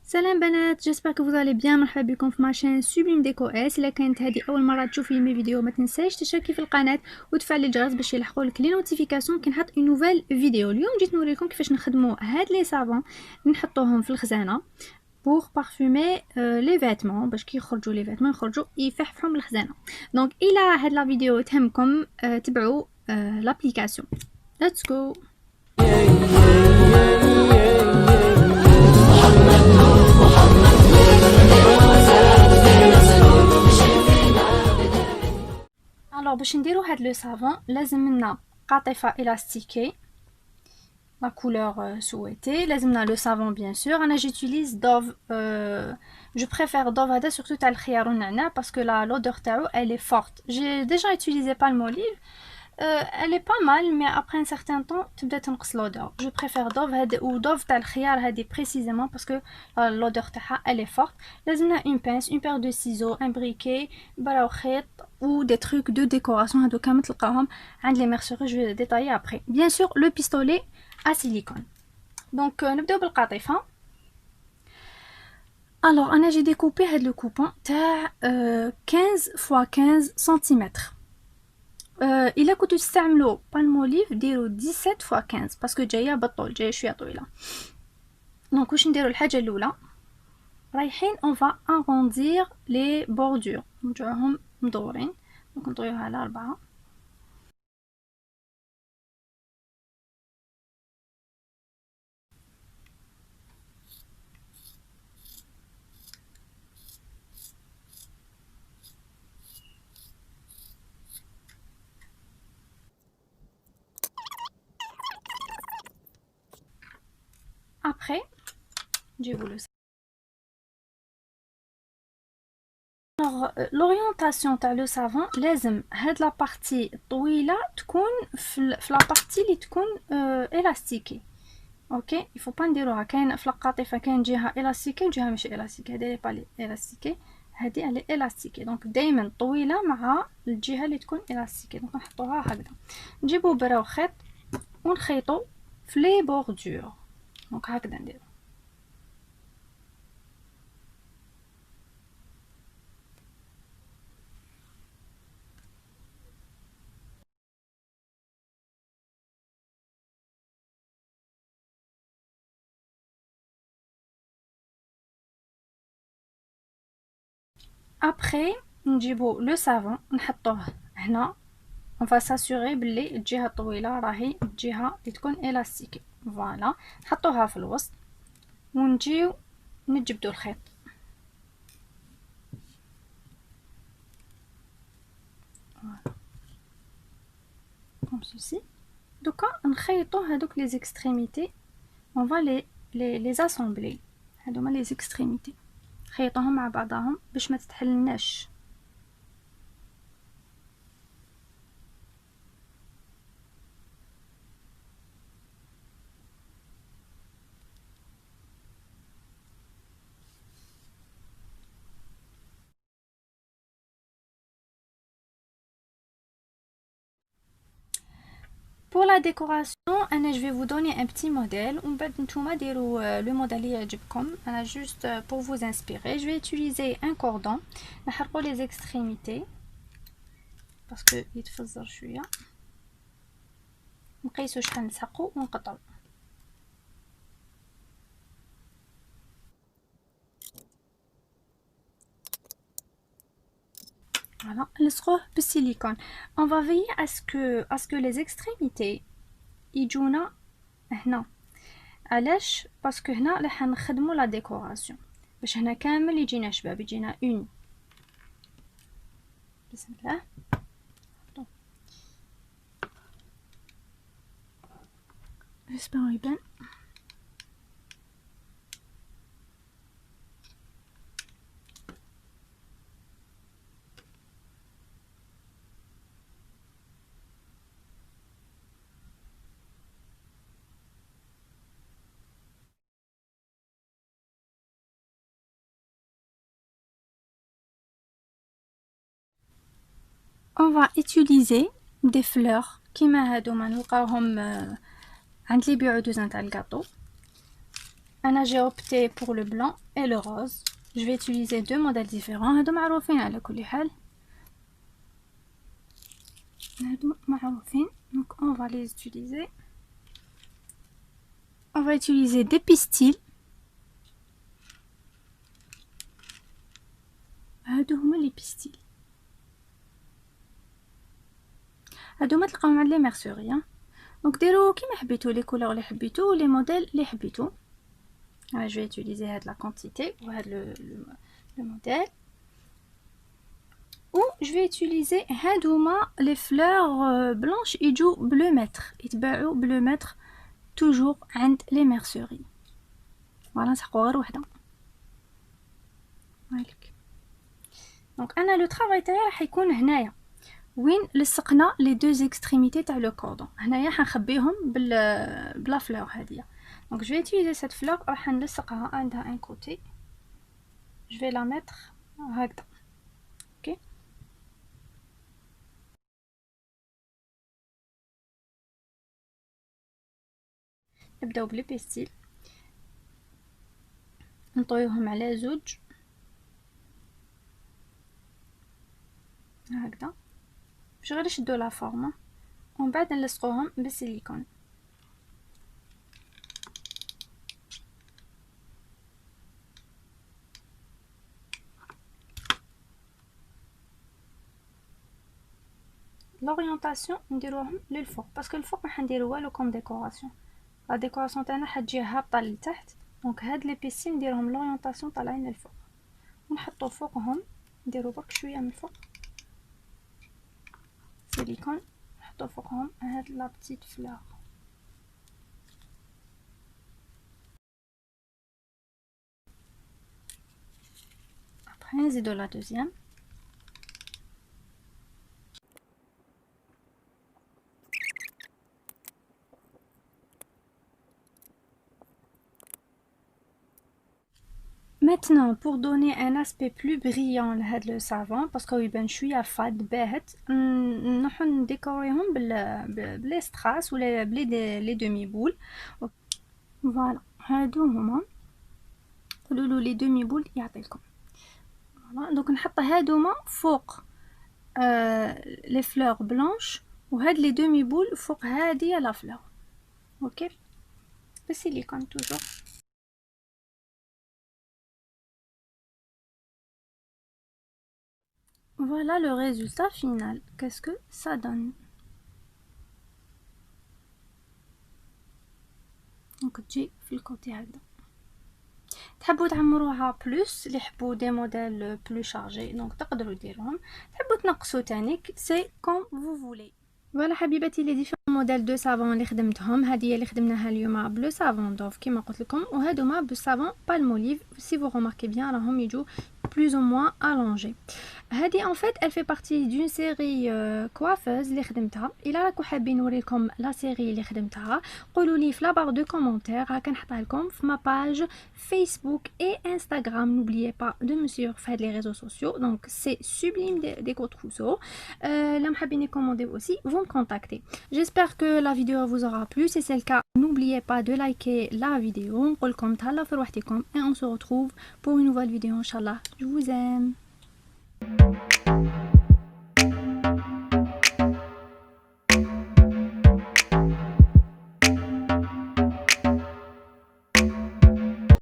سلام بنات، j'espère que vous allez bien. مرحبا بكم في ماشين سوبليم ديكو اس. الا كانت هذه اول مره تشوفي لي فيديو ما تنساش تشتركي في القناه وتفعلي الجرس باش يلحقولك لي نوتيفيكاسيون كي نحط اون نوفيل فيديو. اليوم جيت نوريكم كيفاش نخدموا هاد لي صابون نحطوهم في الخزانه pour parfumer les vêtements باش كي يخرجوا لي فيتمون يخرجوا يفحفحوا من الخزانه. دونك الى هاد لا فيديو تهمكم تبعوا لابليكاسيون. Let's go. الوغ باش نديرو هاد لو سافون لازم قاطفه الاستيكي لا كولور سويتي. لازمنا لو سافون بيان سور. انا جيتيليز دوف جو بريفير دوف هذا سورتو تاع الخيار والنعناع باسكو لا لودور تاعو elle est forte. J'ai déjà utilisé palmolive, elle est pas mal mais après un certain temps تبدا تنقص l'odeur. Je préfère دوف هاد و دوف تاع الخيار هادي précisément parce que l'odeur تاعها elle est forte. لازمنا une pince, une paire de ciseaux, un briquet, براو خيط ou des trucs de décoration. هادو كامل تلقاهم عند les merceries. Je vais les détailler après. Bien sûr le pistolet à silicone. Donc نبداو بالقاطفه. Alors انا j'ai découpé هاد le coupon تاع 15 x 15 cm. الا كنتو تستعملوا بالموليف ديروا 17 x 15 باسكو جايه بالطول، جايه شويه طويله. دونك واش نديروا؟ الحاجه الاولى رايحين اون فا اغوندير لي بوردور، نرجعوهم مدورين. دونك نطويوها على 4. après نجيبو لو. alors l'orientation تاع لو سافون لازم هاد لا بارتي طويله تكون في لا بارتي اللي تكون الاستيكي. اوكي il faut pas نديروها كاين في القاطفه كاين جهه الاستيكي وجهه مش الاستيكي. هذه لي بالي الاستيكي، هذه على الاستيكي. دونك دائما طويله مع الجهه اللي تكون الاستيكي. دونك نحطوها هكذا. نجيبو براو خيط ونخيطو في لي بوردور. دونك هكذا نديرو. après نجيبو لو سافون نحطوه هنا. on va s'assurer بلي الجهه الطويله راهي الجهه اللي تكون الاستيكي. فوالا نحطوها في الوسط ونجيو نجبدو الخيط. comme ceci. دوكا نخيطو هادوك لي زيكستريميتي. on va les assembler. هادوما لي زيكستريميتي خيطوهم مع بعضهم باش ما تتحلناش. pour la décoration انا je vais vous donner un petit modèle ومن بعد نتوما ديروا le modèle اللي يعجبكم. انا juste pour vous inspirer je vais utiliser un cordon. نحرقوا les extrémités parce que يتفزر شويه. نقيسوا شحال نسحقوا ونقطعوا. voilà نلصقوه بالسيليكون. on va veiller à ce que les extrémités يجونا هنا. علاش؟ باسكو هنا راح نخدموا لا ديكوراسيون باش هنا كامل يجينا شباب، يجينا اون. بسم الله. j'espère يبان. on va utiliser des fleurs كيما هادو ما نلقاوهم عند لي بيعوا دوزان تاع الكاطو. Anna, j'ai opté pour le blanc et le rose. Je vais utiliser deux modèles différents. هادو معروفين على كل حال. هادو معروفين. Donc on va les utiliser. On va utiliser des pistils. هادو هما لي بيستيل. هادو ما تلقاوهم عند لي ميرسوري. دونك ديروا كيما حبيتو لي كولور اللي حبيتو لي موديل اللي حبيتو. Je vais utiliser la quantité ou le modèle. Ou je vais utiliser les fleurs blanches et du bleu maître. يتباعوا bleu maître toujours عند les merceries. Voilà, نسحقوا غير وحده. هاك. دونك انا لو طرافاي تاعي راح يكون هنايا وين لصقنا لي دوز اكستريميتي تاع لو كوردون. هنايا حنخبيهم بلا فلور هاديه. Donc je vais utiliser cette fleur راح نلصقها عندها un côté. Je vais la mettre هكذا. OK. نبداو بلي بيستيل. نطويوهم على زوج هكذا باش غير يشدو لا فورما ومن بعد نلصقوهم بالسيليكون. l'orientation نديروهم للفوق باسكو الفوق ما حنديرو والو كوم ديكوراسيون. لا ديكوراسيون تاعنا حتجي هابطه لتحت. دونك هاد لي بيسين نديرهم لورينتاسيون طالعين للفوق ونحطو فوقهم نديرو برك شويه من الفوق سيليكون نحطو فوقهم هاد لا بتيت فلور. après نزيدو لا دوزيام. Maintenant, pour donner un aspect plus brillant le savon, parce qu'il يبان شوية فاد باهت, نحن نديكوريهم بلي ستراس ولا بلي دمي بول. فوالا هادو هما قولولو لي دمي بول يعطيلكم. فوالا دونك نحط هادوما فوق لي فلور بلانش وهاد لي دمي بول فوق هادية لا فلور. اوكي بالسيليكون توجور. Voilà le résultat final. Qu'est-ce que ça donne? Donc تجي في الكوتي هكذا. تحبوا تعمروها بلوس اللي يحبوا دي موديل بلو شارجي دونك تقدروا ديروهم. تحبوا تنقصوا تانيك سي كوم فو فولي. فوالا حبيباتي لي ديفيرون موديل دو سافون اللي خدمتهم. هذه اللي خدمناها اليوم بلو سافون دوف كيما قلت لكم وهادوما بلو سافون بالموليف. سي فو remarquez bien راهم يجوا plus ou moins allongé. هذه en fait elle fait partie d'une série coiffeuse اللي خدمتها. الا راكم حابين نوريكم لا سيري اللي خدمتها قولوا لي في لا بار دو كومونتير راك نحطها لكم في ما باج فيسبوك اي انستغرام. n'oubliez pas de me suivre في هاد les réseaux sociaux donc c'est Sublime Déco Trousseau. là حابين commander aussi vous me contactez. j'espère que la vidéo vous aura plu. si c'est le cas n'oubliez pas de liker la vidéo. نقول لكم تهلاو في روحتكم et on se retrouve pour une nouvelle vidéo inchallah. Je vous aime.